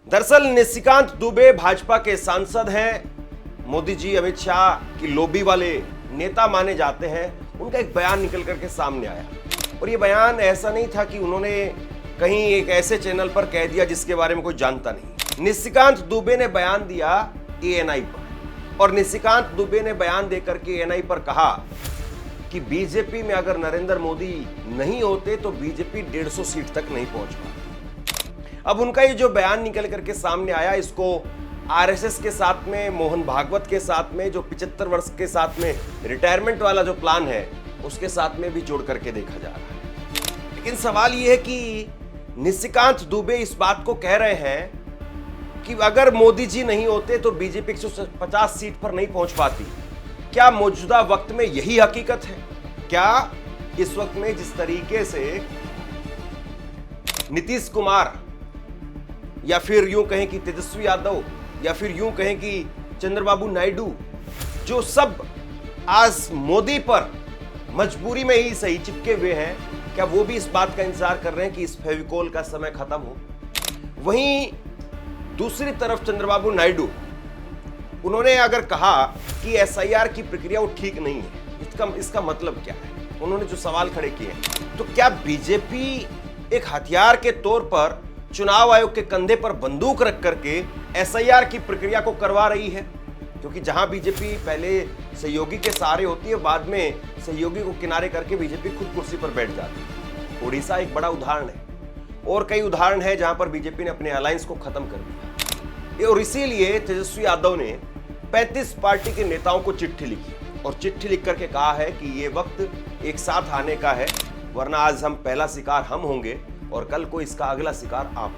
दरअसल निशिकांत दुबे भाजपा के सांसद हैं। मोदी जी अमित शाह की लॉबी वाले नेता माने जाते हैं। उनका एक बयान निकल करके सामने आया और ये बयान ऐसा नहीं था कि उन्होंने कहीं एक ऐसे चैनल पर कह दिया जिसके बारे में कोई जानता नहीं। निशिकांत दुबे ने बयान दिया एएनआई पर और निशिकांत दुबे ने बयान देकर के एएनआई पर कहा कि बीजेपी में अगर नरेंद्र मोदी नहीं होते तो बीजेपी 150 सीट तक नहीं पहुंच पाती। अब उनका ये जो बयान निकल करके सामने आया, इसको आरएसएस के साथ में, मोहन भागवत के साथ में, जो 75 वर्ष के साथ में रिटायरमेंट वाला जो प्लान है उसके साथ में भी जोड़ करके देखा जा रहा है। लेकिन सवाल ये है कि निशिकांत दुबे इस बात को कह रहे हैं कि अगर मोदी जी नहीं होते तो बीजेपी 150 सीट पर नहीं पहुंच पाती। क्या मौजूदा वक्त में यही हकीकत है? क्या इस वक्त में जिस तरीके से नीतीश कुमार या फिर यूं कहें कि तेजस्वी यादव या फिर यूं कहें कि चंद्रबाबू नायडू, जो सब आज मोदी पर मजबूरी में ही सही चिपके हुए हैं, क्या वो भी इस बात का इंतजार कर रहे हैं कि इस फेविकोल का समय खत्म हो? वहीं दूसरी तरफ चंद्रबाबू नायडू, उन्होंने अगर कहा कि एसआईआर की प्रक्रिया वो ठीक नहीं है, इसका मतलब क्या है? उन्होंने जो सवाल खड़े किए, तो क्या बीजेपी एक हथियार के तौर पर चुनाव आयोग के कंधे पर बंदूक रख करके एसआईआर की प्रक्रिया को करवा रही है? क्योंकि जहां बीजेपी पहले सहयोगी के सहारे होती है, बाद में सहयोगी को किनारे करके बीजेपी खुद कुर्सी पर बैठ जाती है। उड़ीसा एक बड़ा उदाहरण है और कई उदाहरण है जहां पर बीजेपी ने अपने अलायंस को खत्म कर दिया। और इसीलिए तेजस्वी यादव ने 35 पार्टी के नेताओं को चिट्ठी लिखी और चिट्ठी लिख करके कहा है कि ये वक्त एक साथ आने का है, वरना आज हम पहला शिकार हम होंगे और कल को इसका अगला शिकार आप।